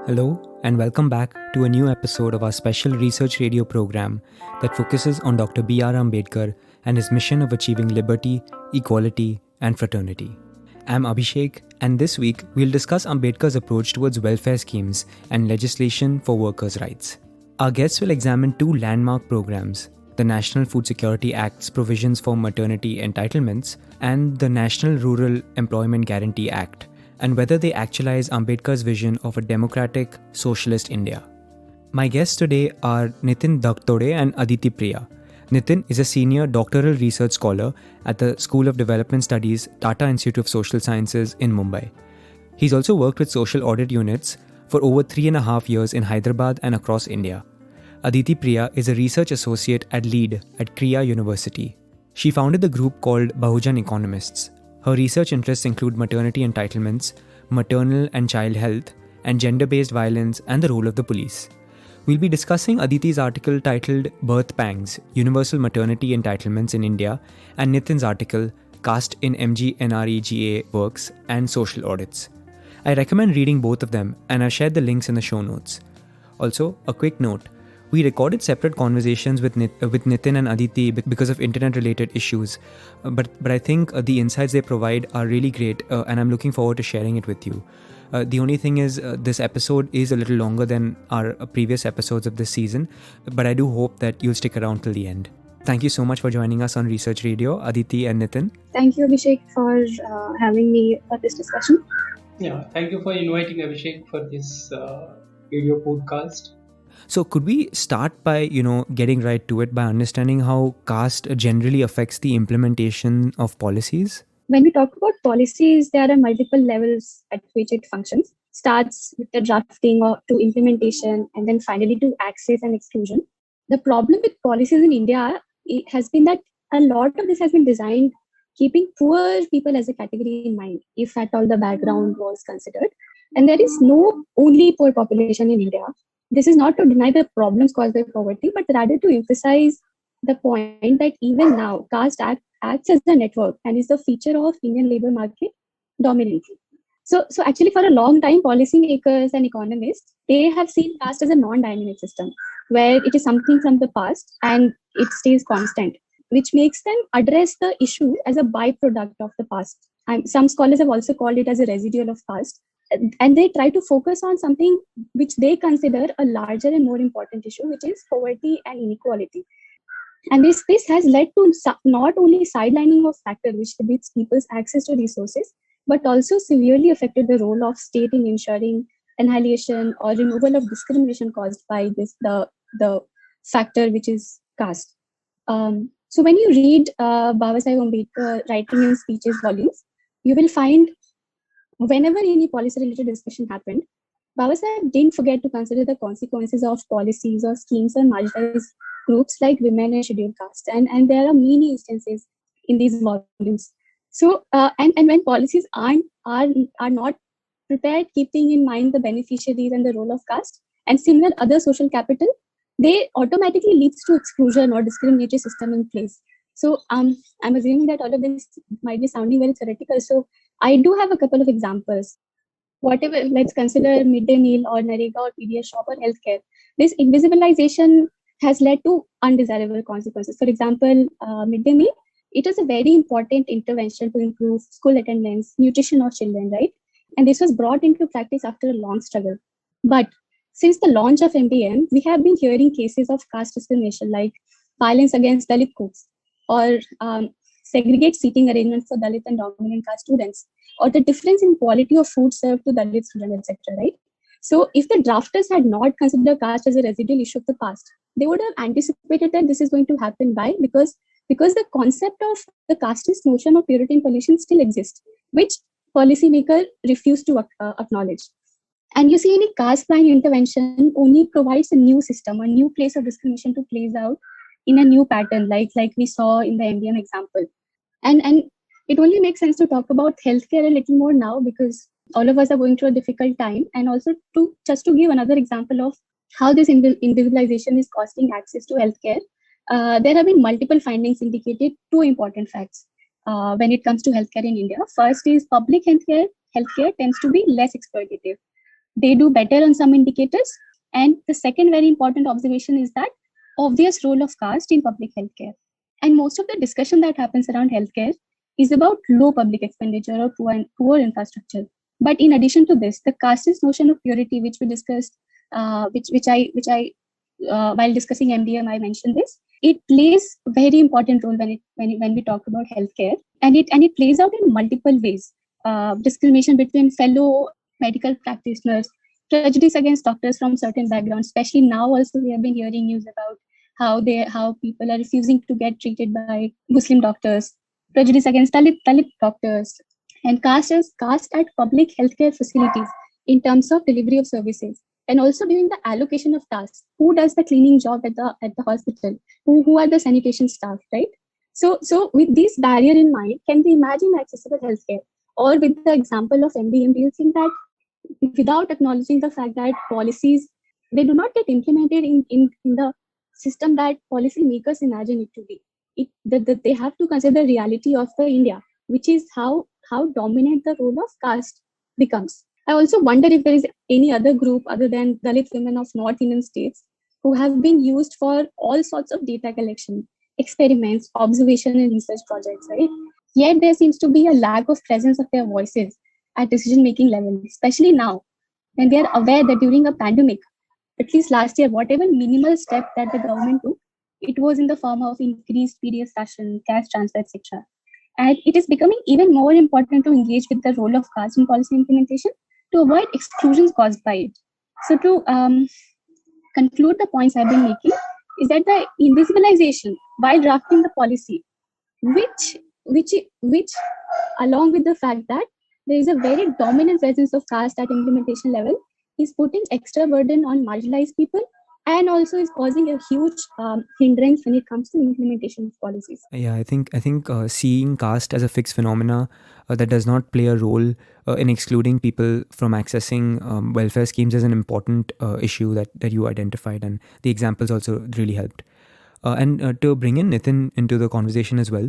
Hello, and welcome back to a new episode of our special research radio program that focuses on Dr. B R Ambedkar and his mission of achieving liberty, equality, and fraternity. I'm Abhishek, and this week we'll discuss Ambedkar's approach towards welfare schemes and legislation for workers' rights. Our guests will examine two landmark programs: the National Food Security Act's provisions for maternity entitlements and the National Rural Employment Guarantee Act, and whether they actualize Ambedkar's vision of a democratic, socialist India. My guests today are Nitin Dhaktode and Aditi Priya. Nitin is a senior doctoral research scholar at the School of Development Studies, Tata Institute of Social Sciences in Mumbai. He's also worked with social audit units for over 3.5 years in Hyderabad and across India. Aditi Priya is a research associate at LEAD at Krea University. She founded the group called Bahujan Economists. Her research interests include maternity entitlements, maternal and child health, and gender-based violence and the role of the police. We'll be discussing Aditi's article titled Birth Pangs, Universal Maternity Entitlements in India, and Nitin's article Caste in MGNREGA Works and Social Audits. I recommend reading both of them, and I've shared the links in the show notes. Also, a quick note. We recorded separate conversations with Nitin and Aditi because of internet-related issues, but I think the insights they provide are really great, and I'm looking forward to sharing it with you. The only thing is, this episode is a little longer than our previous episodes of this season, but I do hope that you'll stick around till the end. Thank you so much for joining us on Research Radio, Aditi and Nitin. Thank you, Abhishek, for having me for this discussion. Yeah, thank you for inviting Abhishek for this video podcast. So could we start by, getting right to it by understanding how caste generally affects the implementation of policies? When we talk about policies, there are multiple levels at which it functions. Starts with the drafting or to implementation, and then finally to access and exclusion. The problem with policies in India has been that a lot of this has been designed keeping poor people as a category in mind, if at all the background was considered. And there is no only poor population in India. This is not to deny the problems caused by poverty, but rather to emphasize the point that even now, caste acts as a network and is the feature of Indian labor market dominantly. So actually, for a long time, policymakers and economists, they have seen caste as a non-dynamic system, where it is something from the past and it stays constant, which makes them address the issue as a byproduct of the past. And some scholars have also called it as a residual of caste. And they try to focus on something which they consider a larger and more important issue, which is poverty and inequality. And this has led to not only sidelining of factors which limits people's access to resources, but also severely affected the role of state in ensuring annihilation or removal of discrimination caused by the factor which is caste. So when you read Babasaheb Ambedkar writing in speeches volumes, you will find whenever any policy-related discussion happened, Babasaheb didn't forget to consider the consequences of policies or schemes on marginalized groups like women and scheduled caste. And there are many instances in these volumes. So, and when policies are not prepared, keeping in mind the beneficiaries and the role of caste and similar other social capital, they automatically leads to exclusion or discriminatory system in place. So I'm assuming that all of this might be sounding very theoretical. So I do have a couple of examples. Whatever, let's consider midday meal or Narega or PDS shop or healthcare. This invisibilization has led to undesirable consequences. For example, midday meal, it is a very important intervention to improve school attendance, nutrition of children, right? And this was brought into practice after a long struggle. But since the launch of MBM, we have been hearing cases of caste discrimination like violence against Dalit cooks or segregate seating arrangements for Dalit and dominant caste students, or the difference in quality of food served to Dalit students, etc. Right? So, if the drafters had not considered caste as a residual issue of the past, they would have anticipated that this is going to happen. Why? Because the concept of the casteist notion of purity and pollution still exists, which policymakers refuse to acknowledge. And you see, any caste line intervention only provides a new system, a new place of discrimination to plays out in a new pattern, like we saw in the MBM example. And it only makes sense to talk about healthcare a little more now because all of us are going through a difficult time. And also to give another example of how this invisibilization is costing access to healthcare, there have been multiple findings indicated two important facts when it comes to healthcare in India. First is public healthcare tends to be less exploitative. they do better on some indicators. And the second very important observation is that obvious role of caste in public healthcare. And most of the discussion that happens around healthcare is about low public expenditure or poor infrastructure. But in addition to this, the casteist notion of purity, which we discussed, which I while discussing MDM, I mentioned this. It plays a very important role when we talk about healthcare, and it plays out in multiple ways. Discrimination between fellow medical practitioners, prejudice against doctors from certain backgrounds. Especially now, also we have been hearing news about how people are refusing to get treated by Muslim doctors, prejudice against Dalit doctors, and caste at public healthcare facilities in terms of delivery of services, and also during the allocation of tasks. Who does the cleaning job at the hospital? Who are the sanitation staff, right? So with this barrier in mind, can we imagine accessible healthcare? Or with the example of MDM, do you think that without acknowledging the fact that policies, they do not get implemented in the system that policymakers imagine it to be? That they have to consider the reality of the India, which is how dominant the role of caste becomes. I also wonder if there is any other group other than Dalit women of North Indian states who have been used for all sorts of data collection, experiments, observation, and research projects, right? Yet there seems to be a lack of presence of their voices at decision-making level, especially now when they are aware that during a pandemic, at least last year, whatever minimal step that the government took, it was in the form of increased PDF session, cash transfer, etc. And it is becoming even more important to engage with the role of caste in policy implementation to avoid exclusions caused by it. So to conclude the points I've been making is that the invisibilization while drafting the policy, which along with the fact that there is a very dominant presence of caste at implementation level, is putting extra burden on marginalized people and also is causing a huge hindrance when it comes to implementation of policies. Yeah, I think seeing caste as a fixed phenomena that does not play a role in excluding people from accessing welfare schemes is an important issue that you identified, and the examples also really helped. And to bring in Nitin into the conversation as well,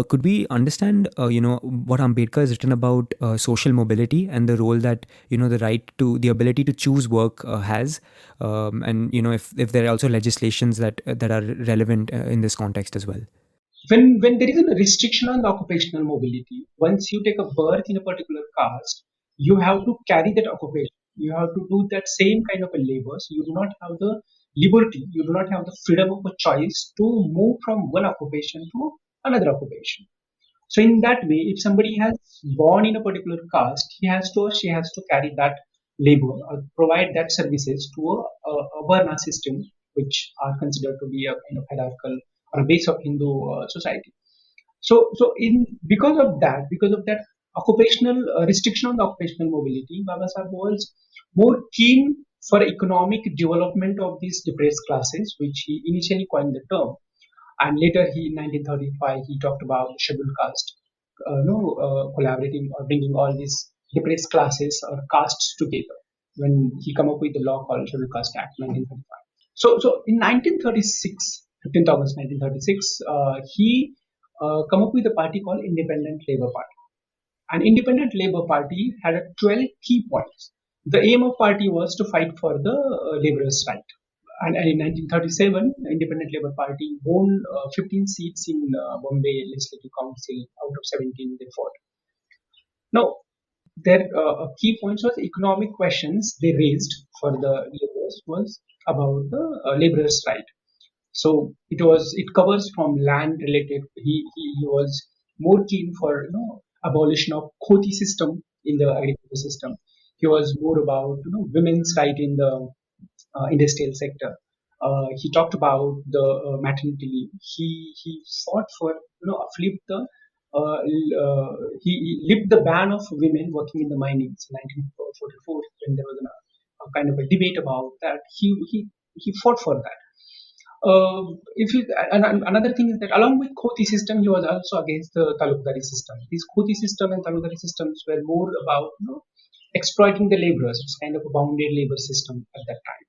could we understand, what Ambedkar has written about social mobility and the role that, the ability to choose work has, and if there are also legislations that are relevant in this context as well. When there is a restriction on the occupational mobility, once you take a birth in a particular caste, you have to carry that occupation. You have to do that same kind of a labor. So you do not have the liberty, you do not have the freedom of a choice to move from one occupation to another occupation. So in that way, if somebody has born in a particular caste, he has to or she has to carry that labor or provide that services to a Varna system, which are considered to be a kind of hierarchical or a base of Hindu society. So in because of that occupational restriction on the occupational mobility, Baba Sahib was more keen for economic development of these depressed classes, which he initially coined the term, and later he in 1935 he talked about scheduled caste, collaborating or bringing all these depressed classes or castes together when he come up with the law called Scheduled Caste Act 1935. So in 1936, 15th August 1936, he come up with a party called Independent Labour Party. And Independent Labour Party had 12 key points. The aim of party was to fight for the laborers' right. And in 1937, the Independent Labour Party won 15 seats in Bombay Legislative Council out of 17 they fought. Now, their key points was economic questions they raised for the laborers was about the laborers' right. So it covers from land related. He was more keen for abolition of khoti system in the agriculture system. He was more about women's right in the industrial sector. He talked about the maternity leave. He fought for uplift the he lifted the ban of women working in the mining in 1944 when there was a kind of a debate about that. He fought for that. If you, another thing is that along with Khoti system, he was also against the Talukdari system. These Khoti system and Talukdari systems were more about exploiting the laborers. It's kind of a bounded labor system at that time.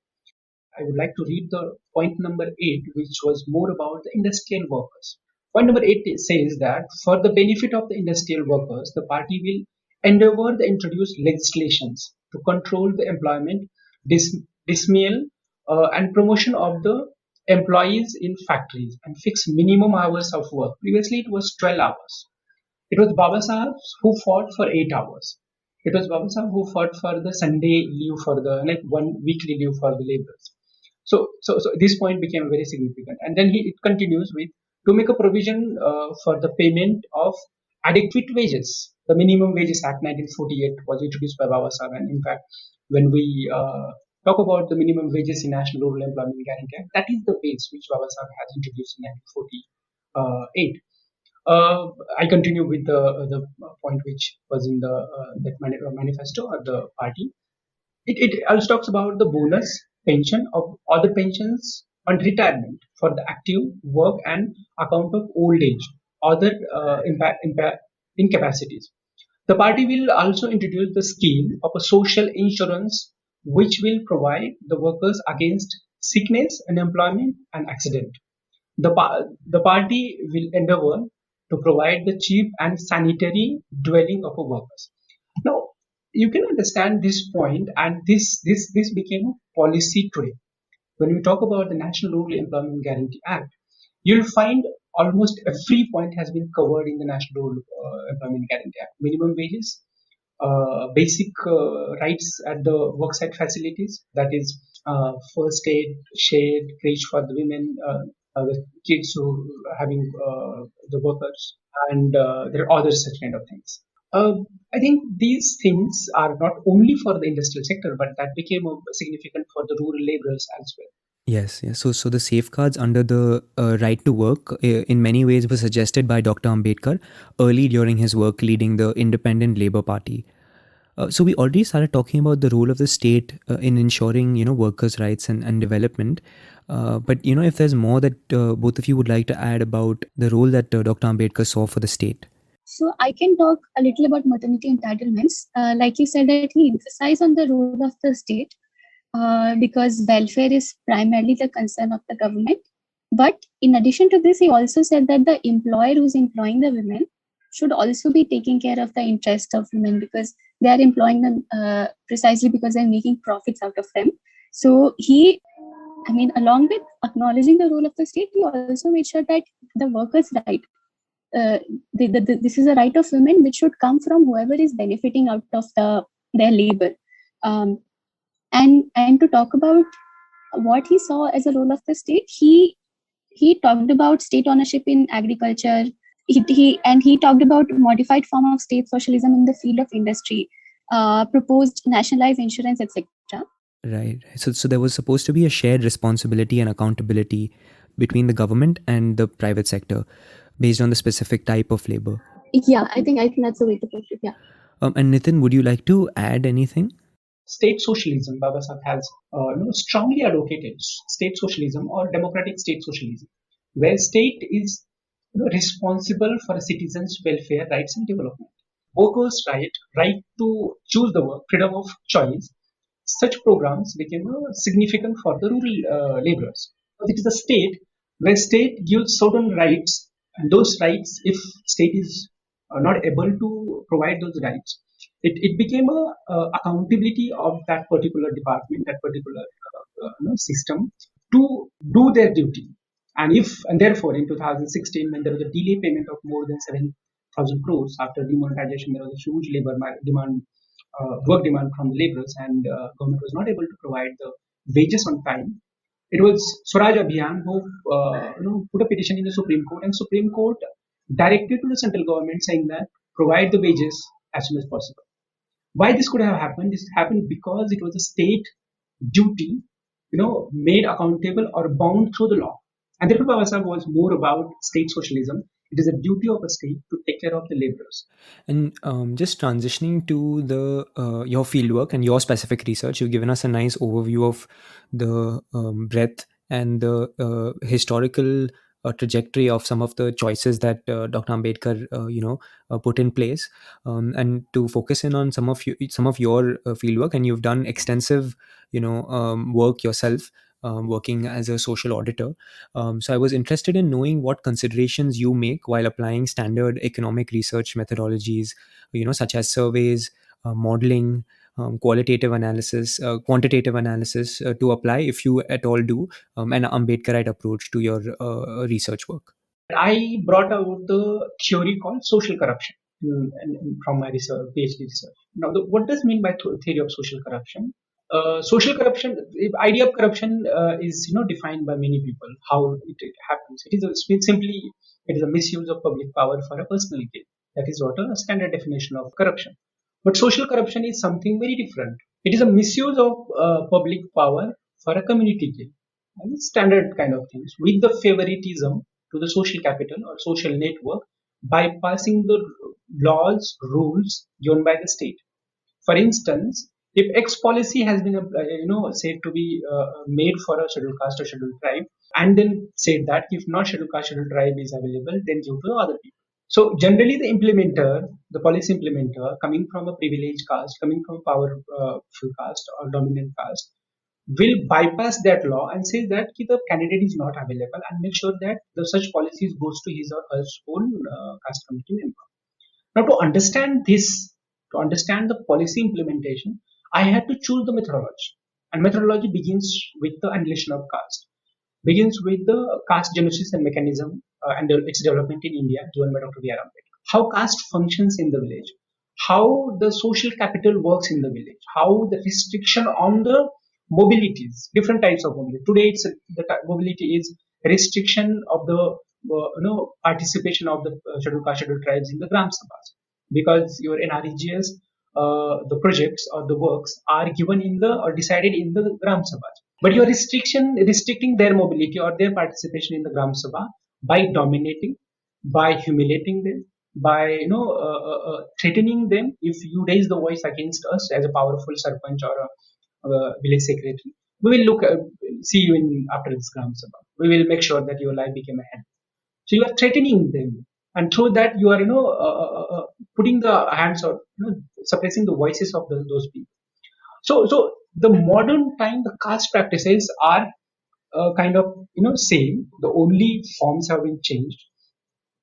I would like to read the point number 8, which was more about the industrial workers. Point number 8 says that for the benefit of the industrial workers, the party will endeavor to introduce legislations to control the employment, dismissal, and promotion of the employees in factories and fix minimum hours of work. Previously, it was 12 hours. It was Baba Sahib who fought for 8 hours. It was Baba Sahib who fought for the Sunday leave for the like 1 weekly leave for the laborers. So this point became very significant. And then it continues with to make a provision for the payment of adequate wages. The Minimum Wages Act 1948 was introduced by Baba Sahib, and in fact, when we talk about the minimum wages in National Rural Employment Guarantee Act, that is the base which Baba Sahib has introduced in 1948. I continue with the point which was in the manifesto of the party. It also talks about the bonus pension of other pensions on retirement for the active work and account of old age, other incapacities. The party will also introduce the scheme of a social insurance which will provide the workers against sickness, unemployment, and accident. The party will endeavor to provide the cheap and sanitary dwelling of the workers. Now, you can understand this point, and this became a policy today. When we talk about the National Rural Employment Guarantee Act, you'll find almost every point has been covered in the National Rural Employment Guarantee Act. Minimum wages, basic rights at the worksite facilities, that is first aid, shade, creche for the women, the kids who are having the workers, and there are other such kind of things. Uh, I think these things are not only for the industrial sector, but that became significant for the rural laborers as well. Yes, yes. So the safeguards under the right to work, in many ways, were suggested by Dr. Ambedkar early during his work leading the Independent Labour Party. So we already started talking about the role of the state in ensuring, workers' rights and development. But if there's more that both of you would like to add about the role that Dr. Ambedkar saw for the state. So I can talk a little about maternity entitlements. Like you said, that he emphasized on the role of the state because welfare is primarily the concern of the government. But in addition to this, he also said that the employer who's employing the women should also be taking care of the interest of women because they are employing them precisely because they're making profits out of them. So along with acknowledging the role of the state, he also made sure that the workers' right, this is a right of women which should come from whoever is benefiting out of their labor. And to talk about what he saw as a role of the state, he talked about state ownership in agriculture. He talked about modified form of state socialism in the field of industry, proposed nationalized insurance, etc. Right. So there was supposed to be a shared responsibility and accountability between the government and the private sector based on the specific type of labor. Yeah, I think that's the way to put it. Yeah. And Nitin, would you like to add anything? State socialism, Baba Sahib has strongly advocated state socialism or democratic state socialism, where state is responsible for a citizens' welfare, rights, and development. Workers' right to choose the work, freedom of choice. Such programs became significant for the rural laborers. It is a state where state gives certain rights, and those rights, if state is not able to provide those rights, it became a accountability of that particular department, that particular system to do their duty. And therefore, in 2016, when there was a delay payment of more than 7,000 crores after demonetization, there was a huge demand, work demand from the laborers, and government was not able to provide the wages on time. It was Swaraj Abhiyan who put a petition in the Supreme Court, and Supreme Court directed to the central government saying that provide the wages as soon as possible. Why this could have happened? This happened because it was a state duty, made accountable or bound through the law. And therefore, Baba Sahib was more about state socialism. It is a duty of a state to take care of the laborers. And just transitioning to the your fieldwork and your specific research, you've given us a nice overview of the breadth and the historical trajectory of some of the choices that Dr. Ambedkar, put in place, and to focus in on some of your fieldwork, and you've done extensive, work yourself. Working as a social auditor. So I was interested in knowing what considerations you make while applying standard economic research methodologies, such as surveys, modeling, qualitative analysis, quantitative analysis to apply, if you at all do, an Ambedkarite approach to your research work? I brought out the theory called social corruption from my research, PhD research. Now, what does mean by theory of social corruption? Social corruption, the idea of corruption is defined by many people. How it happens? It is a misuse of public power for a personal gain. That is what a standard definition of corruption. But social corruption is something very different. It is a misuse of public power for a community gain. And standard kind of things with the favoritism to the social capital or social network, bypassing the laws, rules given by the state. For instance, if X policy has been, said to be made for a scheduled caste or scheduled tribe, and then said that if not scheduled caste, scheduled tribe is available, then give to other people. So generally, the policy implementer, coming from a privileged caste, coming from a powerful caste or dominant caste, will bypass that law and say that the candidate is not available and make sure that the such policies goes to his or her own caste committee member. Now, to understand this, to understand the policy implementation, I had to choose the methodology. And methodology begins with the annihilation of caste, begins with the caste genesis and mechanism and its development in India, given by Dr. B R Ambedkar. How caste functions in the village, how the social capital works in the village, how the restriction on the mobilities, different types of mobility. Today, mobility is restriction of the participation of the scheduled caste, scheduled tribes in the Gram Sabhas, because your NREGS, the projects or the works are given in the or decided in the Gram Sabhas, but you are restricting their mobility or their participation in the Gram Sabha by dominating, by humiliating them, by threatening them. If you raise the voice against us as a powerful sarpanch or a village secretary, we will see you in after this Gram Sabha. We will make sure that your life became a hell. So you are threatening them, and through that you are putting the hands or suppressing the voices of those people. So the modern time, the caste practices are kind of same. The only forms have been changed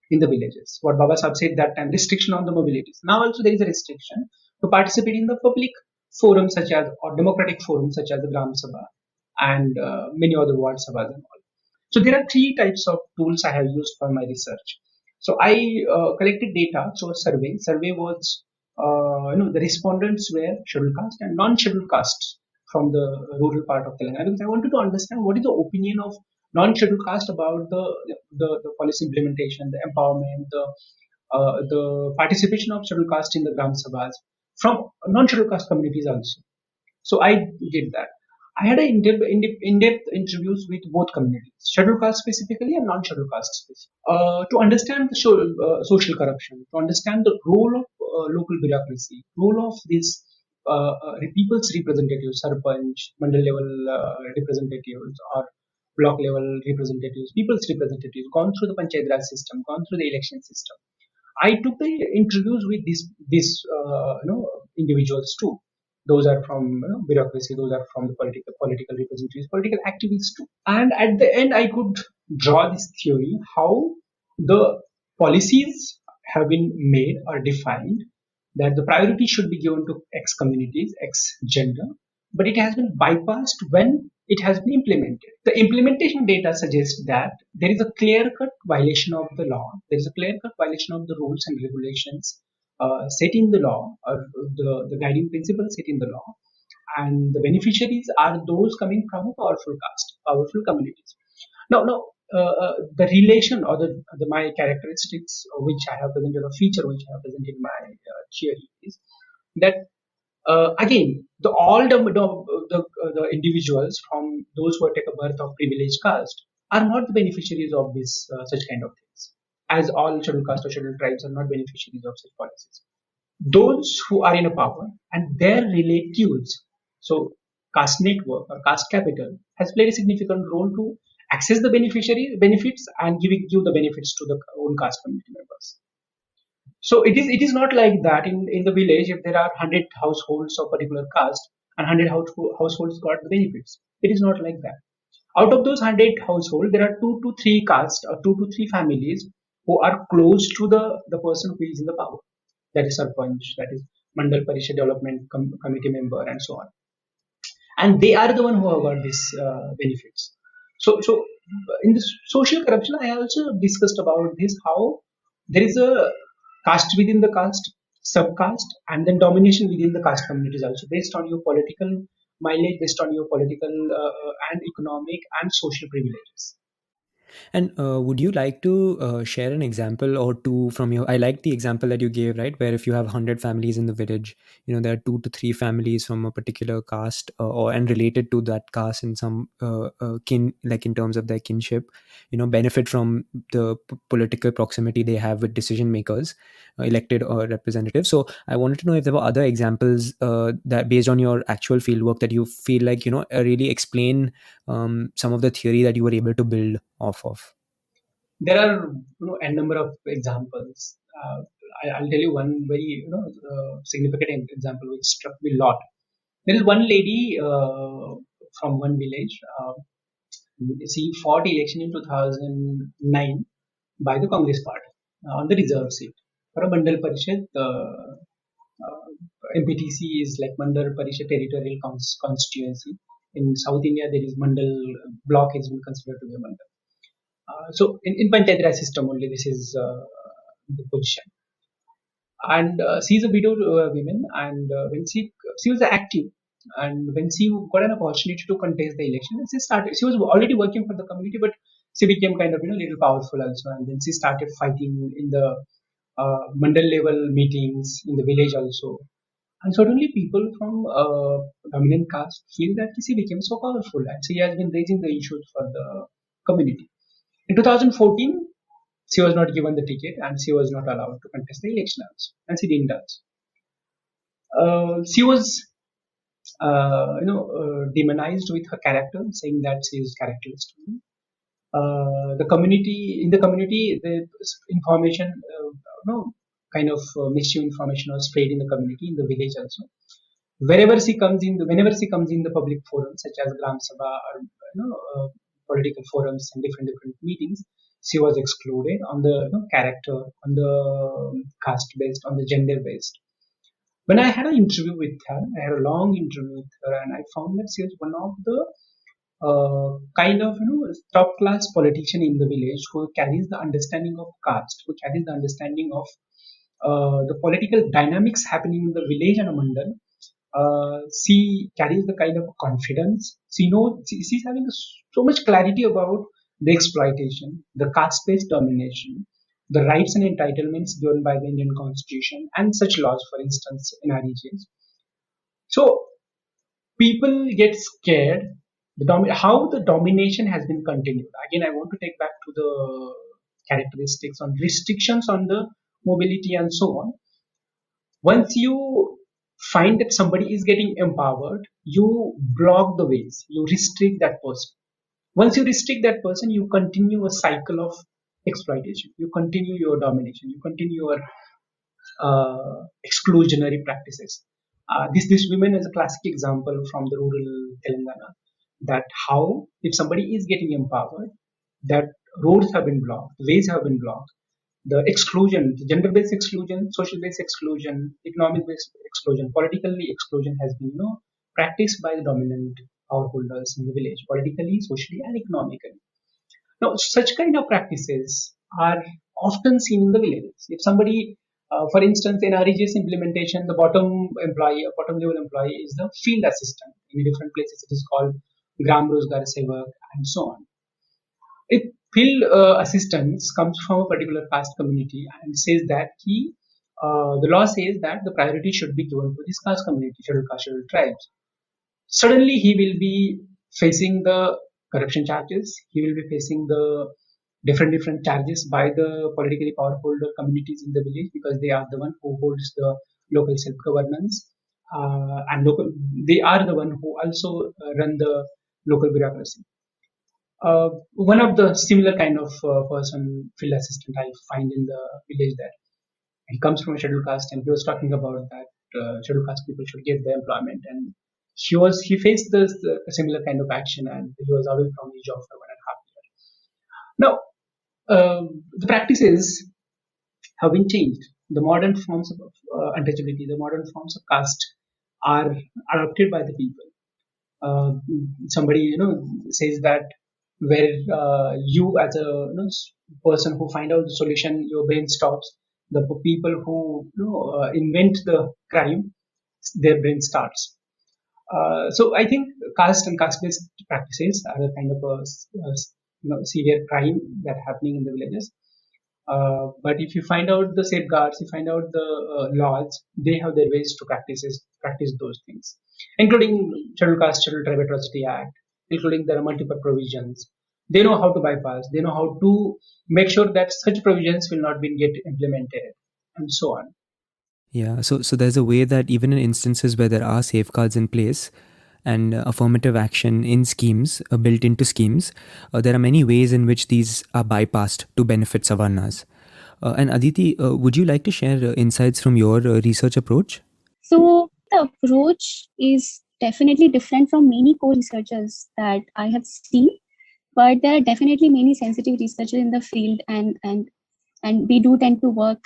in the villages. What Baba Sahib said that time, restriction on the mobilities. Now also there is a restriction to participate in the public forums such as or democratic forums such as the Gram Sabha and many other ward sabhas and all. So there are three types of tools I have used for my research. So I collected data through a survey. Survey was the respondents were scheduled caste and non-scheduled castes from the rural part of Telangana, because I wanted to understand what is the opinion of non-scheduled caste about the policy implementation, the empowerment, the participation of scheduled caste in the Gram Sabhas from non-scheduled caste communities also. So I did that. I had in-depth interviews with both communities, scheduled caste specifically and non-scheduled caste specifically, to understand the social corruption, to understand the role of local bureaucracy, role of these people's representatives, sarpanch, mandal level representatives, or block level representatives, people's representatives, gone through the panchayat raj system, gone through the election system. I took the interviews with these individuals too. Those are from bureaucracy. Those are from the political representatives, political activists too. And at the end, I could draw this theory how the policies have been made or defined that the priority should be given to X communities, X gender, but it has been bypassed when it has been implemented. The implementation data suggests that there is a clear-cut violation of the law. There is a clear-cut violation of the rules and regulations set in the law, or the guiding principles set in the law, and the beneficiaries are those coming from a powerful caste, powerful communities. Now, the relation or my characteristics, which I have presented, a feature which I have presented in my theory, is that again, the individuals from those who take a birth of privileged caste are not the beneficiaries of this such kind of things, as all scheduled caste or scheduled tribes are not beneficiaries of such policies. Those who are in a power and their relatives, so caste network or caste capital, has played a significant role to access the beneficiary benefits and give the benefits to the own caste community members. So it is not like that in the village. If there are 100 households of particular caste and 100 households got the benefits, it is not like that. Out of those 100 households, there are 2 to 3 castes or 2 to 3 families who are close to the person who is in the power. That is sarpanch, that is Mandal Parishad Development Committee member, and so on. And they are the one who have got these benefits. So in this social corruption, I also discussed about this, how there is a caste within the caste, subcaste, and then domination within the caste communities also, based on your political mileage, based on your political and economic and social privileges. And would you like to share an example or two from your? I like the example that you gave, right? Where if you have 100 families in the village, there are 2 to 3 families from a particular caste or and related to that caste in some kin, like in terms of their kinship, benefit from the political proximity they have with decision makers, elected or representatives. So I wanted to know if there were other examples that, based on your actual fieldwork, that you feel like really explain some of the theory that you were able to build off of. There are a number of examples. I'll tell you one very significant example which struck me a lot. There is one lady from one village. She fought election in 2009 by the Congress party on the reserve seat for a Mandal Parishad. MPTC is like Mandal Parishad Territorial Constituency. In South India, there is Mandal block has been considered to be a Mandal. So in Panchayat Raj system only, this is the position. And she's a widowed woman, and when she was active, and when she got an opportunity to contest the election, she started. She was already working for the community, but she became kind of little powerful also, and then she started fighting in the mandal level meetings in the village also. And suddenly, people from dominant caste feel that she became so powerful, and she has been raising the issues for the community. In 2014, she was not given the ticket and she was not allowed to contest the election also, and she didn't dance. She was, demonized with her character, saying that she is characterless. The community, in the community, the information, kind of mischief information was spread in the community, in the village also. Whenever she comes in the public forums such as Gram Sabha or political forums and different meetings, she was excluded on the character, on the caste based, on the gender based. When I had an interview with her, I had a long interview with her, and I found that she was one of the kind of top class politician in the village who carries the understanding of caste, who carries the understanding of the political dynamics happening in the village and a mandal. She carries the kind of confidence. She's having so much clarity about the exploitation, the caste-based domination, the rights and entitlements given by the Indian Constitution, and such laws, for instance, in NREGs. So people get scared. How the domination has been continued. Again, I want to take back to the characteristics on restrictions on the mobility and so on. Once you find that somebody is getting empowered, you block the ways, you restrict that person. Once you restrict that person, you continue a cycle of exploitation, you continue your domination, you continue your exclusionary practices. This women is a classic example from the rural Telangana, that how if somebody is getting empowered, that roads have been blocked, ways have been blocked, the exclusion, the gender-based exclusion, social-based exclusion, economic-based exclusion, politically exclusion has been practiced by the dominant power holders in the village, politically, socially, and economically. Now, such kind of practices are often seen in the villages. If somebody, for instance, in REG's implementation, the bottom employee, or bottom level employee, is the field assistant. In different places, it is called Gram Rozgar Sevak, and so on. If field assistance comes from a particular caste community and says that the law says that the priority should be given to this caste community, scheduled caste, scheduled tribes. Suddenly, he will be facing the corruption charges. He will be facing the different charges by the politically powerful communities in the village, because they are the one who holds the local self governance, and local. They are the one who also run the local bureaucracy. One of the similar kind of person, field assistant, I find in the village there. He comes from a scheduled caste, and he was talking about that scheduled caste people should get the employment, and he faced this similar kind of action, and he was away from his job for 1.5 years. Now, the practices have been changed. the modern forms of untouchability, the modern forms of caste are adopted by the people. uh, Somebody says that where you as a person who find out the solution, your brain stops. The people who invent the crime, their brain starts. So I think caste and caste-based practices are a kind of severe crime that happening in the villages. But if you find out the safeguards, you find out the laws, they have their ways to practice those things, including Scheduled Caste, Scheduled Tribe Atrocity Act, including there are multiple provisions. They know how to bypass. They know how to make sure that such provisions will not be get implemented, and so on. Yeah, so there's a way that even in instances where there are safeguards in place and affirmative action in schemes, built into schemes, there are many ways in which these are bypassed to benefit Savarnas. And Aditi, would you like to share insights from your research approach? So the approach is definitely different from many co-researchers that I have seen, but there are definitely many sensitive researchers in the field, and we do tend to work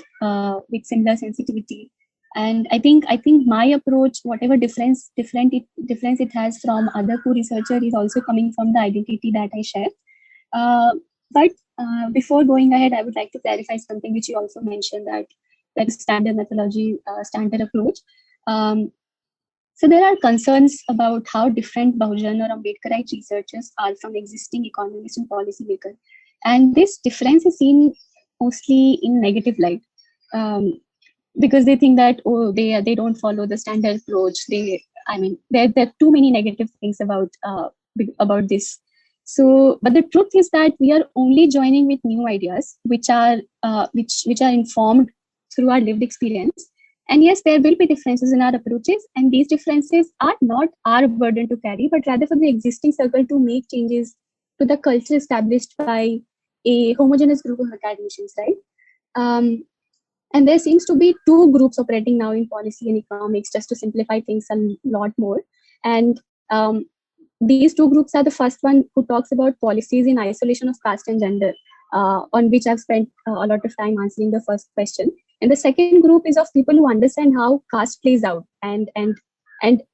with similar sensitivity. And I think my approach, whatever difference it has from other co-researcher, is also coming from the identity that I share. But before going ahead, I would like to clarify something which you also mentioned, that like standard methodology, standard approach. Um, so there are concerns about how different Bahujan or Ambedkarite researchers are from existing economists and policymakers, and this difference is seen mostly in negative light, because they think that they don't follow the standard approach. There are too many negative things about this. So, but the truth is that we are only joining with new ideas, which are informed through our lived experience. And yes, there will be differences in our approaches, and these differences are not our burden to carry, but rather for the existing circle to make changes to the culture established by a homogeneous group of academicians, right? Um, and there seems to be two groups operating now in policy and economics, just to simplify things a lot more. And these two groups are: the first one who talks about policies in isolation of caste and gender, on which I've spent a lot of time answering the first question. And the second group is of people who understand how caste plays out. And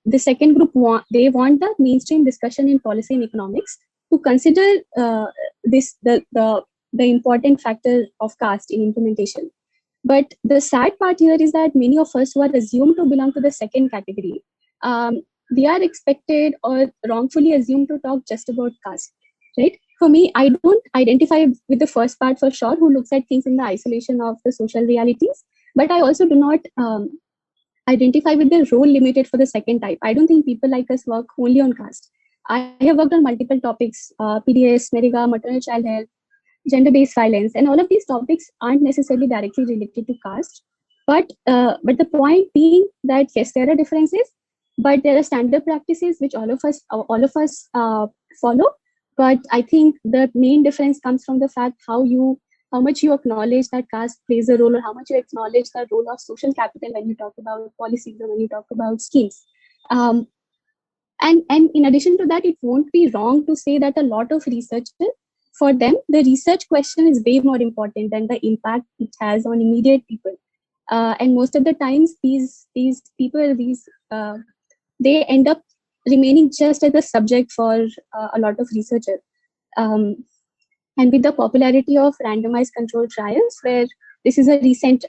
the second group they want the mainstream discussion in policy and economics to consider the important factor of caste in implementation. But the sad part here is that many of us who are assumed to belong to the second category, we are expected or wrongfully assumed to talk just about caste, right? For me, I don't identify with the first part for sure, who looks at things in the isolation of the social realities, but I also do not identify with the role limited for the second type. I don't think people like us work only on caste. I have worked on multiple topics: PDS, Meriga, maternal child health, gender-based violence, and all of these topics aren't necessarily directly related to caste. But the point being that yes, there are differences, but there are standard practices which all of us follow. But I think the main difference comes from the fact how much you acknowledge that caste plays a role, or how much you acknowledge the role of social capital when you talk about policies or when you talk about schemes. Um, and in addition to that, it won't be wrong to say that a lot of researchers, for them, the research question is way more important than the impact it has on immediate people. And most of the times, these people, they end up remaining just as a subject for a lot of researchers. Um, and with the popularity of randomized controlled trials, where this is a recent,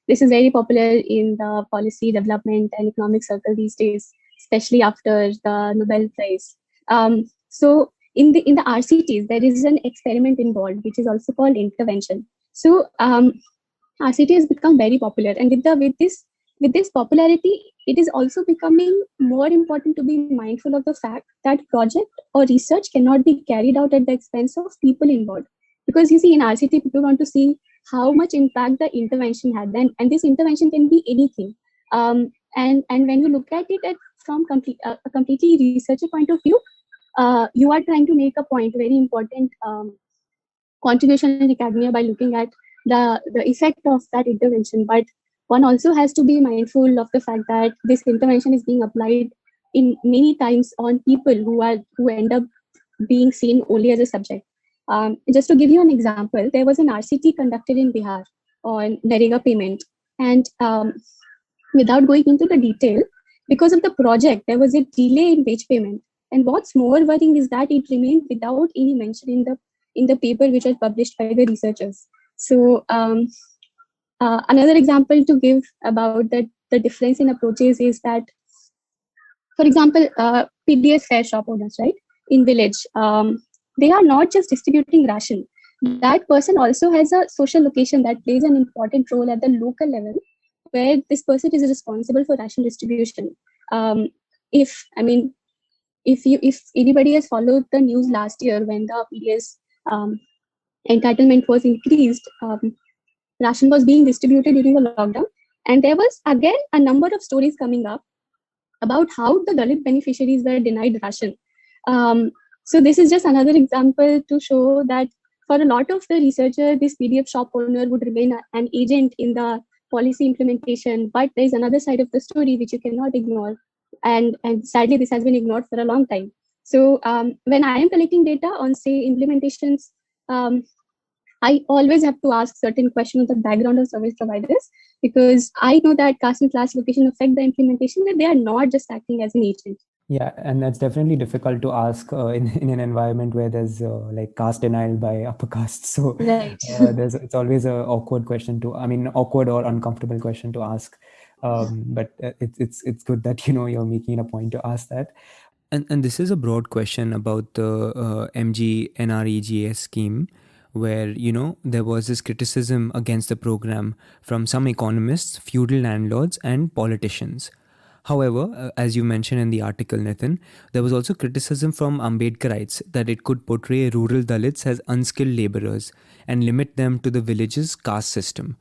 this is very popular in the policy development and economic circle these days, especially after the Nobel Prize. So in the RCTs, there is an experiment involved, which is also called intervention. So RCT has become very popular, and with this popularity, it is also becoming more important to be mindful of the fact that project or research cannot be carried out at the expense of people involved. Because you see, in RCT, people want to see how much impact the intervention had, and this intervention can be anything. And when you look at it from a completely researcher point of view, you are trying to make a point, very important contribution in academia, by looking at the effect of that intervention. But one also has to be mindful of the fact that this intervention is being applied in many times on people who end up being seen only as a subject. Just to give you an example, there was an RCT conducted in Bihar, on Narega payment. And without going into the detail, because of the project, there was a delay in wage payment. And what's more worrying is that it remained without any mention in the paper which was published by the researchers. So another example to give about the difference in approaches is that, for example, PDS fair shop owners, right, in village, they are not just distributing ration. That person also has a social location that plays an important role at the local level, where this person is responsible for ration distribution. If I mean, if anybody has followed the news last year when the PDS entitlement was increased, ration was being distributed during the lockdown, and there was again a number of stories coming up about how the Dalit beneficiaries were denied ration. So this is just another example to show that for a lot of the researcher, this PDF shop owner would remain an agent in the policy implementation. But there is another side of the story which you cannot ignore, and sadly this has been ignored for a long time. So when I am collecting data on, say, implementations, I always have to ask certain questions of the background of service providers, because I know that caste and class location affect the implementation, but they are not just acting as an agent. Yeah, and that's definitely difficult to ask in an environment where there's like caste denial by upper caste. So Right. it's always a awkward question to, I mean, awkward or uncomfortable question to ask. But it's good that you're making a point to ask that. And this is a broad question about the MGNREGS scheme, where there was this criticism against the program from some economists, feudal landlords, and politicians. However, as you mentioned in the article, Nitin, there was also criticism from Ambedkarites that it could portray rural Dalits as unskilled laborers and limit them to the village's caste system.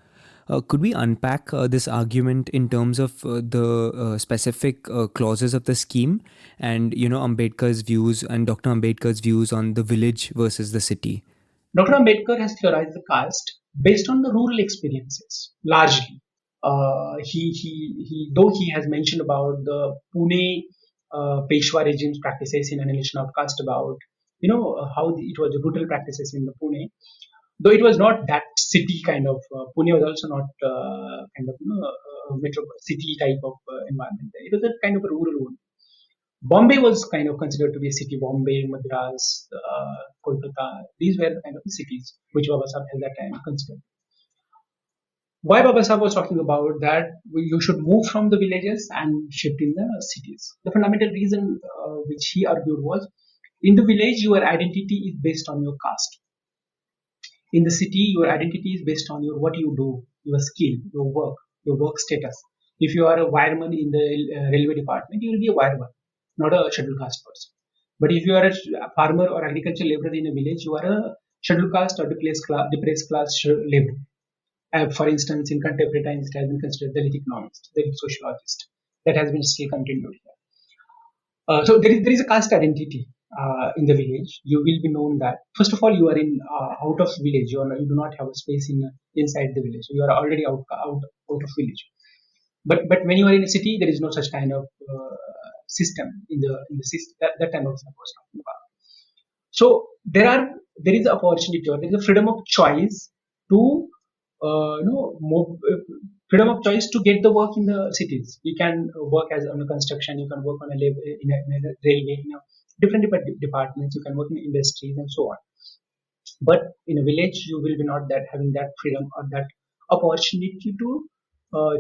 Could we unpack this argument in terms of the specific clauses of the scheme, and Ambedkar's views and Dr. Ambedkar's views on the village versus the city? Dr. Ambedkar has theorized the caste based on the rural experiences, largely. Though he has mentioned about the Pune Peshwa regime's practices in annihilation of caste, about how it was the brutal practices in the Pune. Though it was not that city kind of, Pune was also not kind of metro city type of environment. It was a kind of a rural one. Bombay was kind of considered to be a city. Bombay, Madras, Kolkata. These were the kind of cities which Baba Sahib at that time considered. Why Baba Sahib was talking about that you should move from the villages and shift in the cities. The fundamental reason which he argued was, in the village your identity is based on your caste. In the city, your identity is based on your what you do, your skill, your work status. If you are a wireman in the railway department, you will be a wireman, not a scheduled caste person. But if you are a farmer or agricultural laborer in a village, you are a scheduled caste or depressed class laborer. For instance, in contemporary times, it has been considered Dalit economist, Dalit sociologist. That has been still continued here. So there is a caste identity in the village. You will be known that first of all you are in out of village. You do not have a space inside the village. So you are already out of village. But when you are in a city, there is no such kind of system in the system. That time of I was talking about. So there is opportunity, or there is a freedom of choice to freedom of choice to get the work in the cities. You can work as on a construction, you can work on a labor in a railway, different departments. You can work in industries and so on. But in a village, you will be not that having that freedom or that opportunity to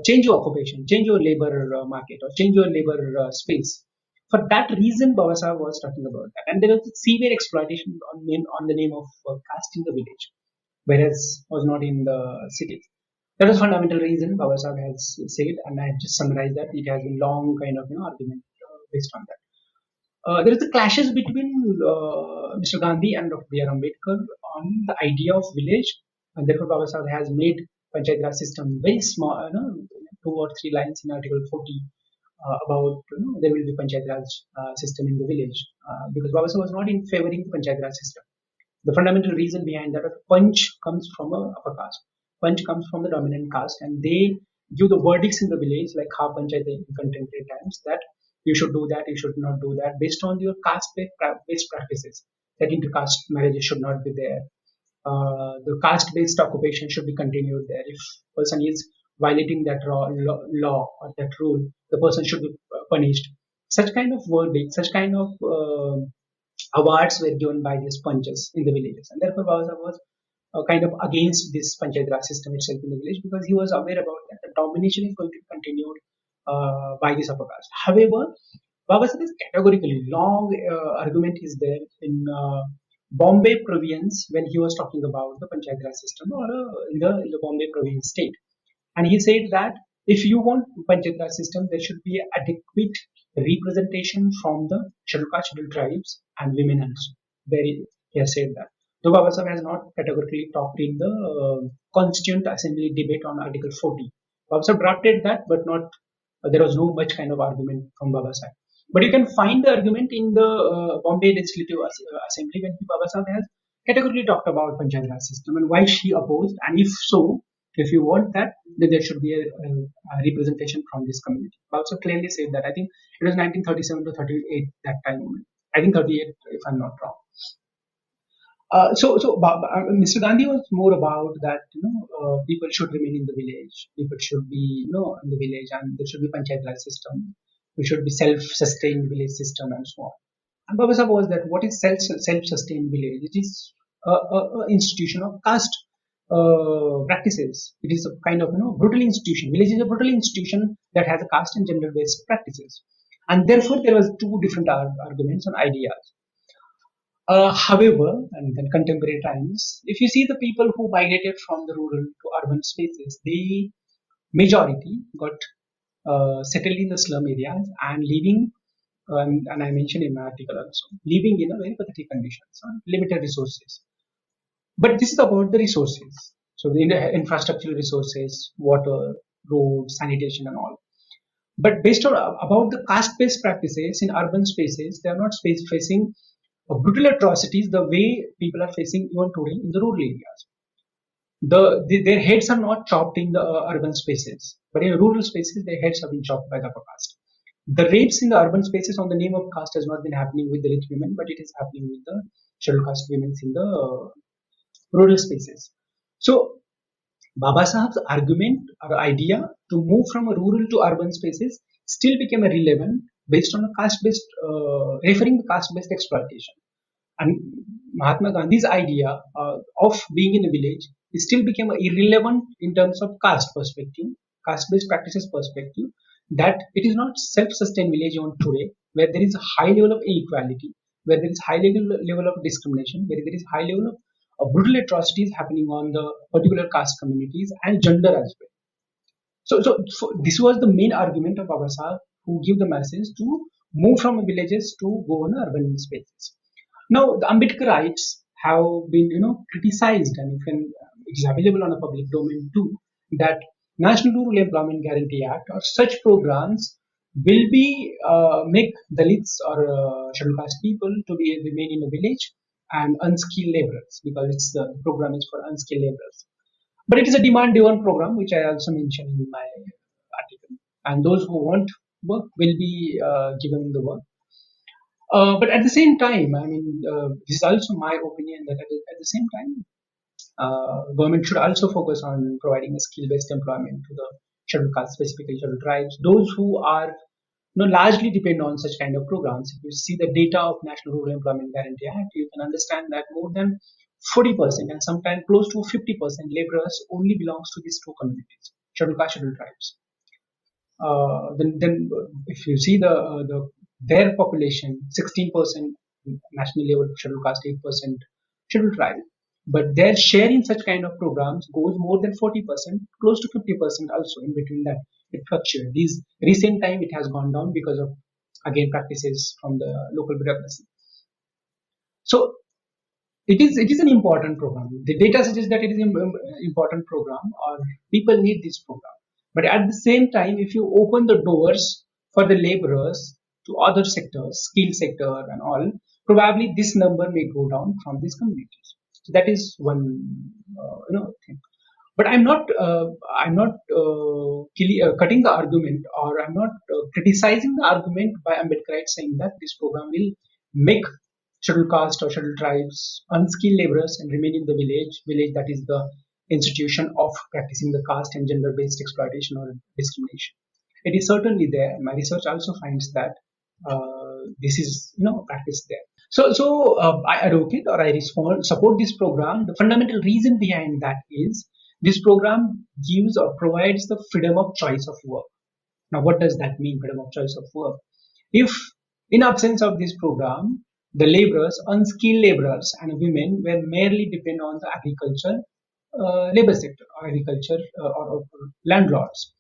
change your occupation, change your labor market, or change your labor space. For that reason, Baba Sahib was talking about that, and there was severe exploitation on the name of caste in the village, whereas was not in the cities. That was fundamental reason Baba Sahib has said, and I have just summarized that. It has been long kind of argument based on that. There is a clashes between Mr. Gandhi and Dr. B R Ambedkar on the idea of village, and therefore Baba Sahib has made Panchayat Raj system very small, 2 or 3 lines in Article 40 about there will be Panchayat Raj system in the village, because Baba Sahib was not in favoring the Panchayat Raj system. The fundamental reason behind that, punch comes from a upper caste. Punch comes from the dominant caste, and they give the verdicts in the village, like how Panchayat in contemporary times, that you should do that, you should not do that, based on your caste-based practices. That intercaste marriages should not be there. the caste-based occupation should be continued there. If person is violating that law or that rule, the person should be punished. Such kind of verdict, such kind of awards were given by these panchas in the villages, and therefore Baba was kind of against this Panchayat Raj system itself in the village because he was aware about that the domination is going to be continued by this upper caste. However, Baba Sahib is categorically long argument is there in Bombay province when he was talking about the Panchayat Raj system or in the Bombay province state. And he said that if you want Panchayat Raj system, there should be adequate representation from the scheduled caste, scheduled tribes, and women also. He has said that. Though Baba Sahib has not categorically talked in the Constituent Assembly debate on Article 40. Baba Sahib drafted that, but not there was no much kind of argument from Baba Sahib. But you can find the argument in the Bombay Legislative Assembly when Baba Sahib has categorically talked about Panchayat Raj system and why she opposed, and if so, if you want that, then there should be a representation from this community. Baba Sahib clearly said that. I think it was 1937 to 38 that time. I think 38, if I'm not wrong. Mr. Gandhi was more about that, people should remain in the village. People should be, in the village, and there should be panchayat raj system. We should be self-sustained village system and so on. And Baba Sahib was that what is self-sustained village? It is a institution of caste practices. It is a kind of brutal institution. Village is a brutal institution that has a caste and gender-based practices, and therefore there was two different arguments and ideas. However, and in contemporary times, if you see the people who migrated from the rural to urban spaces, the majority got settled in the slum areas and living, and I mentioned in my article also, living in a very pathetic conditions, limited resources. But this is about the resources. So the infrastructural resources, water, roads, sanitation, and all. But based on about the caste-based practices in urban spaces, they are not facing brutal atrocities the way people are facing even today in the rural areas. Their heads are not chopped in the urban spaces, but in rural spaces, their heads have been chopped by the upper caste. The rapes in the urban spaces on the name of caste has not been happening with the rich women, but it is happening with the scheduled caste women in the rural spaces. So, Baba Sahib's argument or idea to move from a rural to urban spaces still became irrelevant based on a caste-based, referring to caste-based exploitation. And Mahatma Gandhi's idea of being in a village still became irrelevant in terms of caste perspective, caste-based practices perspective, that it is not self-sustained village even today, where there is a high level of inequality, where there is high level of discrimination, where there is high level of brutal atrocities happening on the particular caste communities and gender as well. So this was the main argument of Baba Sahib, who give the message to move from villages to go on urban spaces. Now, the Ambedkarites have been, criticized, and it is available on the public domain too, that National Rural Employment Guarantee Act or such programs will be make Dalits or scheduled caste people to be remain in a village and unskilled laborers, because it's the program is for unskilled laborers. But it is a demand-driven program, which I also mentioned in my article, and those who want work will be given the work. But at the same time, this is also my opinion that at the same time, government should also focus on providing a skill-based employment to the scheduled caste, specifically scheduled tribes, those who are largely depend on such kind of programs. If you see the data of National Rural Employment Guarantee Act, you can understand that more than 40% and sometimes close to 50% laborers only belongs to these two communities, scheduled caste, scheduled tribes. Then if you see their population, 16% national level scheduled caste, 8% scheduled tribe, but their share in such kind of programs goes more than 40%, close to 50% also. In between that, it fluctuates. These recent time it has gone down because of again practices from the local bureaucracy. So it is an important program. The data suggests that it is an important program, or people need this program. But at the same time, if you open the doors for the laborers to other sectors, skill sector and all, probably this number may go down from these communities. So that is one thing. But I'm not cutting the argument, or I'm not criticizing the argument by Ambedkar saying that this program will make scheduled caste or scheduled tribes, unskilled laborers, and remain in the village that is the institution of practicing the caste and gender-based exploitation or discrimination. It is certainly there. My research also finds that this is practiced there. So I advocate or I support this program. The fundamental reason behind that is this program gives or provides the freedom of choice of work. Now, what does that mean, freedom of choice of work? If, in absence of this program, the laborers, unskilled laborers and women were merely depend on the agriculture labor sector or agriculture or landlords.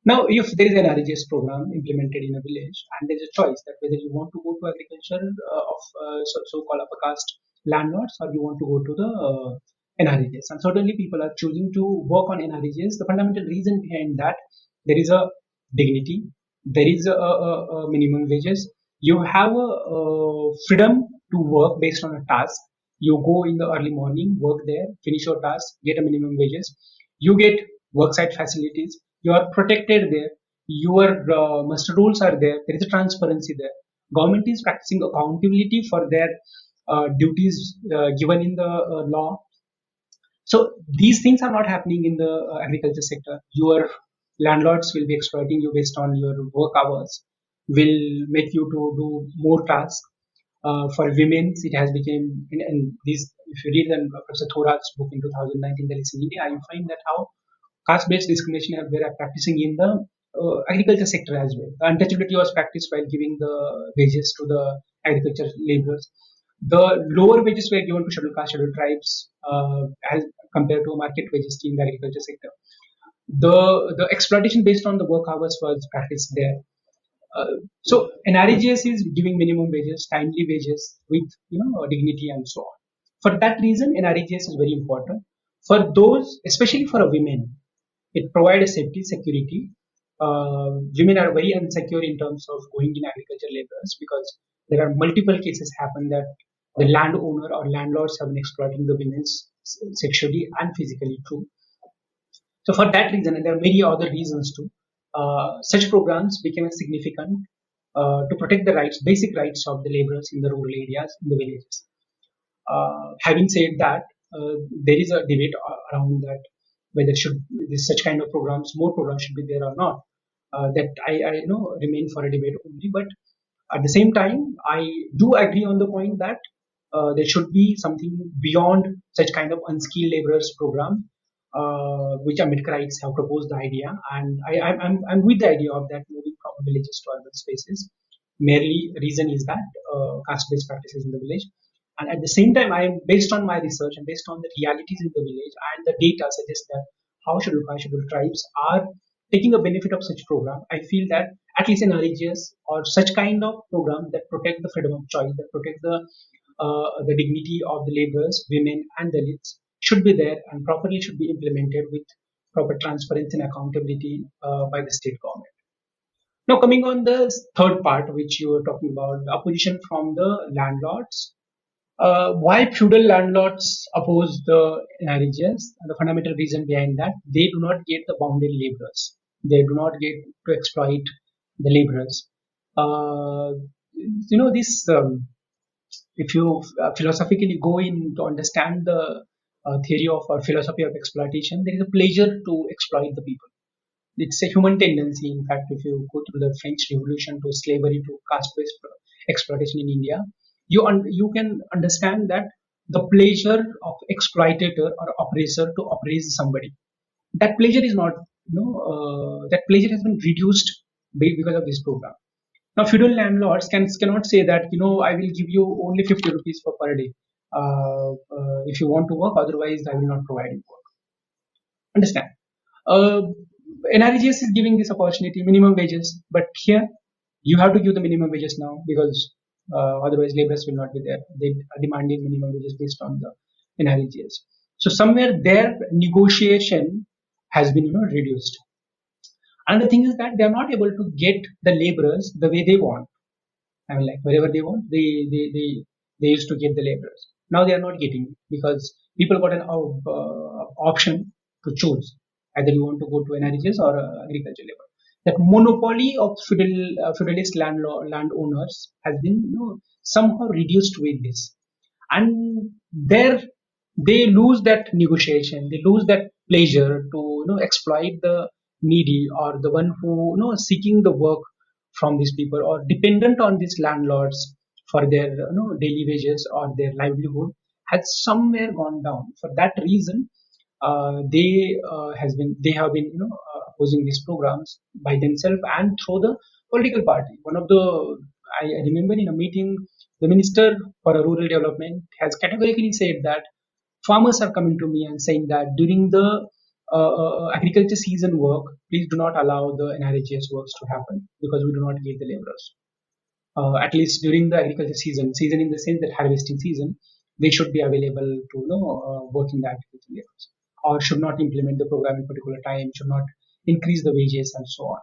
Now, if there is an RGS program implemented in a village and there is a choice that whether you want to go to agriculture of so-called upper caste landlords or you want to go to the NREGs, and certainly people are choosing to work on NREGs. The fundamental reason behind that, there is a dignity, there is a minimum wages. You have a freedom to work based on a task. You go in the early morning, work there, finish your task, get a minimum wages. You get worksite facilities. You are protected there. Your muster rules are there. There is a transparency there. Government is practicing accountability for their duties given in the law. So these things are not happening in the agriculture sector. Your landlords will be exploiting you based on your work hours, will make you to do more tasks. For women, it has become, and these, if you read Professor Thorat's book in 2019, there is in India, you find that how caste-based discrimination they are practicing in the agriculture sector as well. The untouchability was practiced while giving the wages to the agriculture laborers. The lower wages were given to scheduled caste, scheduled tribes, as compared to a market wages in the agriculture sector. The exploitation based on the work hours was practiced there. So NREGS is giving minimum wages, timely wages with dignity and so on. For that reason, NREGS is very important. For those, especially for a women, it provides safety, security. Women are very insecure in terms of going in agriculture laborers because there are multiple cases happen that the landowner or landlords have been exploiting the women sexually and physically too. So for that reason, and there are many other reasons too, such programs became significant to protect the rights, basic rights of the laborers in the rural areas, in the villages. Having said that, there is a debate around that whether should such kind of programs, more programs should be there or not. That I remain for a debate only. But at the same time, I do agree on the point that there should be something beyond such kind of unskilled laborers program, which Ambedkarites have proposed the idea, and I'm with the idea of that moving from villages to urban spaces. Merely reason is that caste-based practices in the village, and at the same time, I am based on my research and based on the realities in the village and the data suggests that how scheduled tribes are taking a benefit of such program. I feel that at least in REGS or such kind of program that protect the freedom of choice, that protect the dignity of the laborers, women, and Dalits should be there and properly should be implemented with proper transparency and accountability by the state government. Now, coming on the third part, which you were talking about, the opposition from the landlords. Why feudal landlords oppose the NREGs? And the fundamental reason behind that, they do not get the bounded laborers. They do not get to exploit the laborers. This if you philosophically go in to understand the theory of or philosophy of exploitation, there is a pleasure to exploit the people. It's a human tendency. In fact, if you go through the French Revolution to slavery to caste-based exploitation in India, you can understand that the pleasure of exploitator or oppressor to oppress somebody, that pleasure is not, that pleasure has been reduced because of this program. Now, feudal landlords cannot say that, I will give you only 50 rupees per day if you want to work, otherwise I will not provide you work. Understand? Uh, NRGS is giving this opportunity, minimum wages, but here you have to give the minimum wages now because otherwise laborers will not be there. They are demanding minimum wages based on the NRGS. So somewhere their negotiation has been reduced. And the thing is that they are not able to get the laborers the way they want. I mean, like wherever they want, they used to get the laborers. Now they are not getting it because people got an option to choose either you want to go to NRGs or agriculture labor. That monopoly of feudalist landowners has been somehow reduced with this, and there they lose that negotiation, they lose that pleasure to exploit the needy or the one who seeking the work from these people or dependent on these landlords for their daily wages or their livelihood has somewhere gone down. For that reason, they have been opposing these programs by themselves and through the political party. One of the I remember in a meeting, the minister for rural development has categorically said that farmers are coming to me and saying that during the agriculture season work, please do not allow the NRHS works to happen because we do not give the laborers. At least during the agriculture season in the sense that harvesting season, they should be available to work in the agriculture labors, or should not implement the program in particular time, should not increase the wages and so on.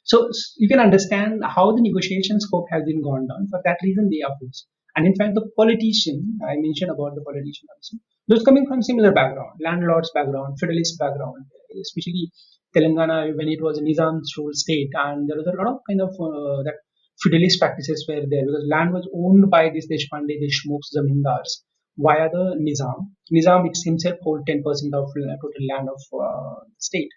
So you can understand how the negotiation scope has been gone down. For that reason, they oppose. And in fact, the politician, I mentioned about the politician also, those coming from similar background, landlords background, feudalist background, especially Telangana when it was a Nizam's rule state, and there was a lot of kind of that feudalist practices were there because land was owned by this Deshpande, Deshmukhs, Zamindars via the Nizam. Nizam himself hold 10% of total land of state,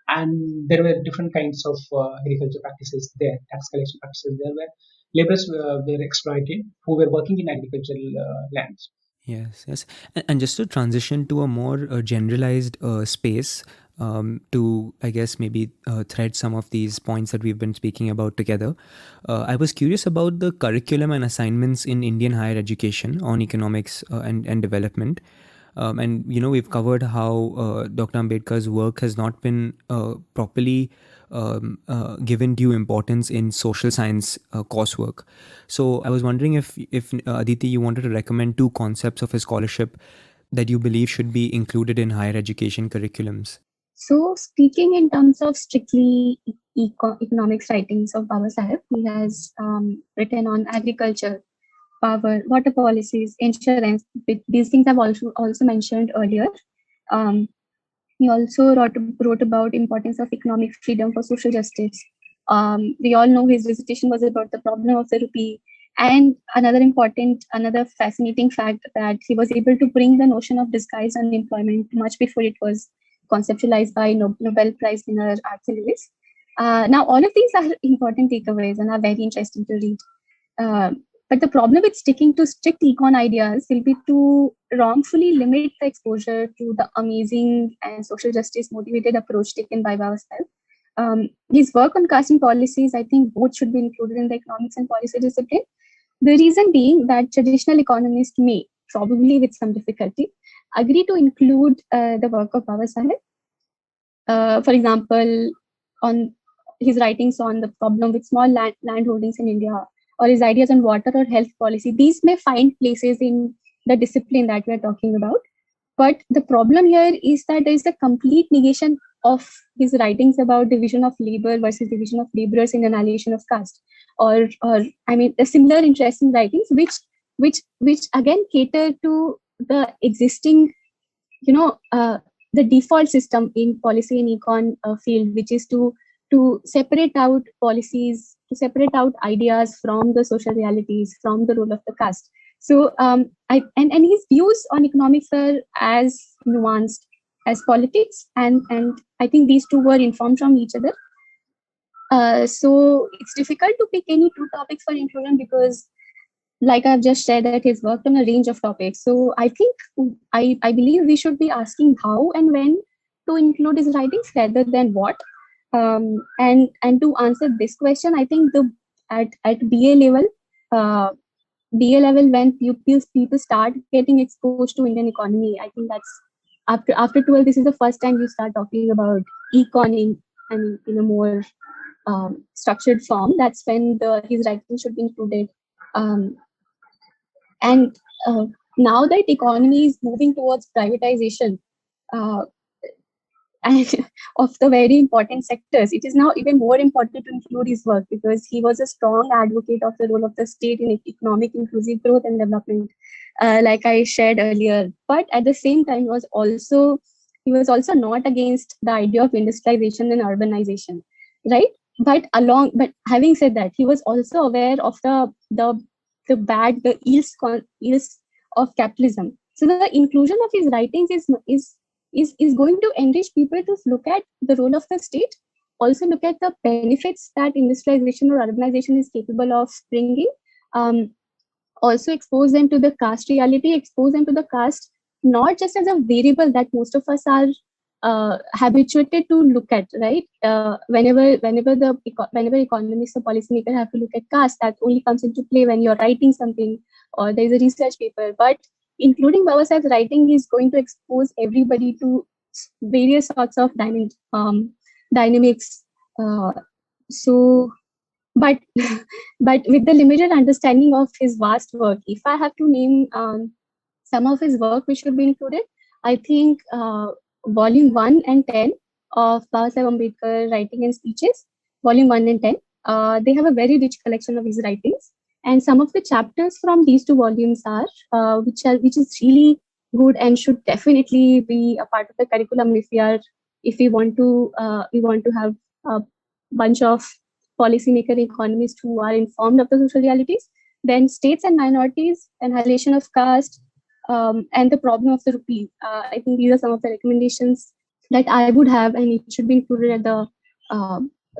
and there were different kinds of agriculture practices there, tax collection practices there, where laborers were exploited who were working in agricultural lands. Yes, yes. And just to transition to a more generalized space, to, I guess, maybe thread some of these points that we've been speaking about together, I was curious about the curriculum and assignments in Indian higher education on economics and development. And, we've covered how Dr. Ambedkar's work has not been properly given due importance in social science coursework. So I was wondering if Aditi, you wanted to recommend two concepts of his scholarship that you believe should be included in higher education curriculums. So, speaking in terms of strictly economics writings of Baba Sahib, he has written on agriculture, power, water policies, insurance. These things I've also mentioned earlier. He also wrote about importance of economic freedom for social justice. We all know his dissertation was about the problem of the rupee. And another fascinating fact that he was able to bring the notion of disguised unemployment much before it was conceptualized by Nobel Prize winner actualise. Now, all of these are important takeaways and are very interesting to read. But the problem with sticking to strict econ ideas will be to wrongfully limit the exposure to the amazing and social justice motivated approach taken by Baba Sahib. His work on casting policies, I think both should be included in the economics and policy discipline. The reason being that traditional economists may, probably with some difficulty, agree to include the work of Baba Sahib. For example, on his writings on the problem with small land holdings in India, or his ideas on water or health policy, these may find places in the discipline that we're talking about. But the problem here is that there is a complete negation of his writings about division of labor versus division of laborers in annihilation of caste, or I mean, the similar interesting writings which again cater to the existing, the default system in policy and econ field, which is to separate out policies, to separate out ideas from the social realities, from the role of the caste. So, and his views on economics are as nuanced as politics, and I think these two were informed from each other. So it's difficult to pick any two topics for inclusion because, like I've just said, that he's worked on a range of topics. So I think I believe we should be asking how and when to include his writings rather than what. And to answer this question, I think at BA level, when people start getting exposed to Indian economy, I think that's after 12. This is the first time you start talking about econing, in a more structured form. That's when his writings should be included. And now that economy is moving towards privatization, and of the very important sectors, it is now even more important to include his work because he was a strong advocate of the role of the state in economic inclusive growth and development, like I shared earlier. But at the same time, he was also not against the idea of industrialization and urbanization, right? But having said that, he was also aware of the the ills of capitalism. So the inclusion of his writings is going to enrich people to look at the role of the state, also look at the benefits that industrialization or urbanization is capable of bringing. Um, Also expose them to the caste reality, expose them to the caste not just as a variable that most of us are habituated to look at, right? Whenever economists or policymakers have to look at caste, that only comes into play when you're writing something or there's a research paper. But including Baba Sahib's writing is going to expose everybody to various sorts of dynamics. Uh, so but but with the limited understanding of his vast work, if I have to name some of his work which should be included, I think volume 1 and 10 of Baba Sahib Ambedkar Writing and Speeches, volume 1 and 10, they have a very rich collection of his writings, and some of the chapters from these two volumes are which is really good and should definitely be a part of the curriculum if we want to have a bunch of policymaker economists who are informed of the social realities. Then states and minorities, annihilation of caste, and the problem of the rupee. I think these are some of the recommendations that I would have, and it should be included at the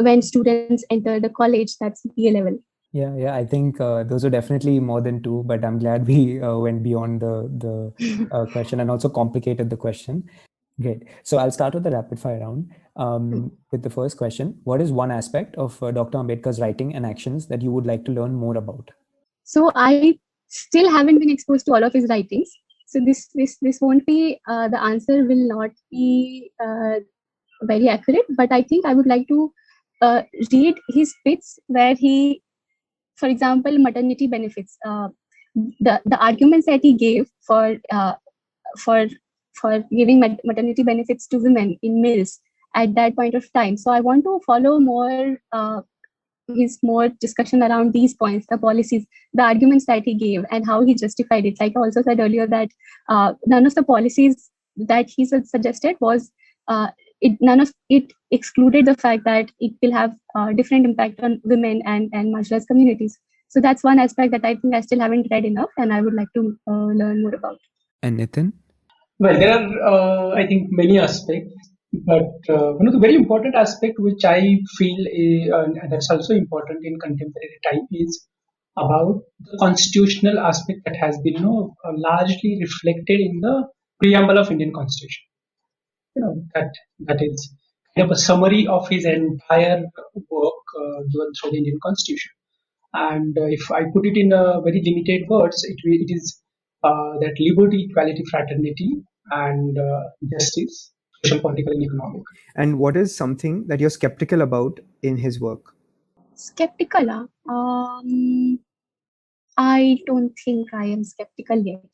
when students enter the college, that's BA level. Yeah. I think those are definitely more than two, but I'm glad we went beyond the question and also complicated the question. Great. So I'll start with the rapid fire round. With the first question, what is one aspect of Dr. Ambedkar's writing and actions that you would like to learn more about? So I still haven't been exposed to all of his writings. So this won't be the answer will not be very accurate. But I think I would like to read his bits where he, for example, maternity benefits. The arguments that he gave for for giving maternity benefits to women in mills at that point of time. So I want to follow more his more discussion around these points, the policies, the arguments that he gave, and how he justified it. Like I also said earlier that none of the policies that he suggested was none of it excluded the fact that it will have different impact on women and marginalized communities. So that's one aspect that I think I still haven't read enough, and I would like to learn more about. And Nitin? Well, there are, I think, many aspects, but one of the very important aspect which I feel that's also important in contemporary time is about the constitutional aspect that has been, largely reflected in the preamble of Indian Constitution. That is kind of a summary of his entire work given through the Indian Constitution. And if I put it in very limited words, it is that liberty, equality, fraternity, and justice, social, political, and economic. And what is something that you're skeptical about in his work? Skeptical? I don't think I am skeptical yet.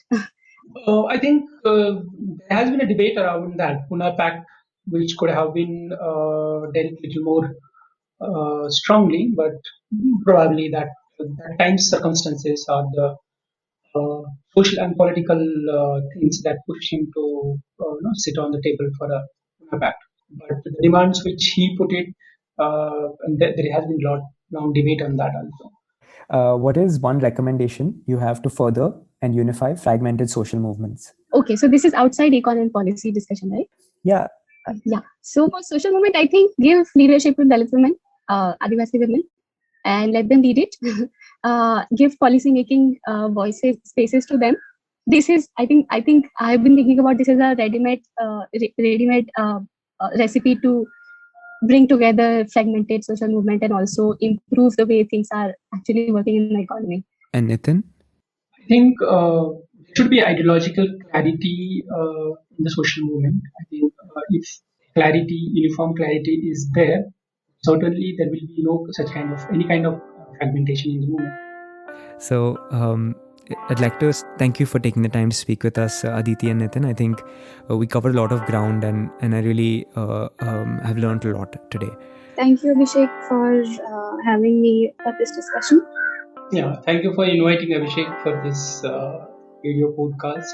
I think there has been a debate around that Pune Pact, which could have been dealt little more strongly, but probably that time's circumstances are the social and political things that push him to sit on the table for a pact. But the demands which he put it, and there has been long debate on that also. What is one recommendation you have to further and unify fragmented social movements? Okay, so this is outside econ and policy discussion, right? Yeah. Yeah. So for social movement, I think give leadership to Dalit women, Adivasi women, and let them lead it. Give policy making spaces to them. This is, I think I've been thinking about this as a ready-made recipe to bring together fragmented social movement and also improve the way things are actually working in the economy. And Nitin? I think there should be ideological clarity in the social movement. I think if uniform clarity is there, certainly there will be no such any kind of fragmentation in the movement. So I'd like to thank you for taking the time to speak with us, Aditi and Nitin. I think we covered a lot of ground, and I really have learned a lot today. Thank you, Abhishek, for having me for this discussion. Yeah, thank you for inviting Abhishek for this video podcast.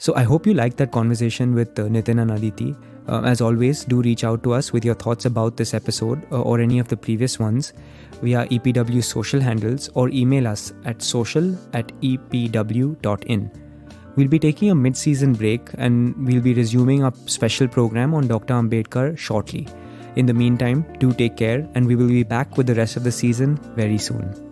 So I hope you liked that conversation with Nitin and Aditi. As always, do reach out to us with your thoughts about this episode or any of the previous ones via EPW social handles or email us at social@epw.in. We'll be taking a mid-season break and we'll be resuming our special program on Dr. Ambedkar shortly. In the meantime, do take care and we will be back with the rest of the season very soon.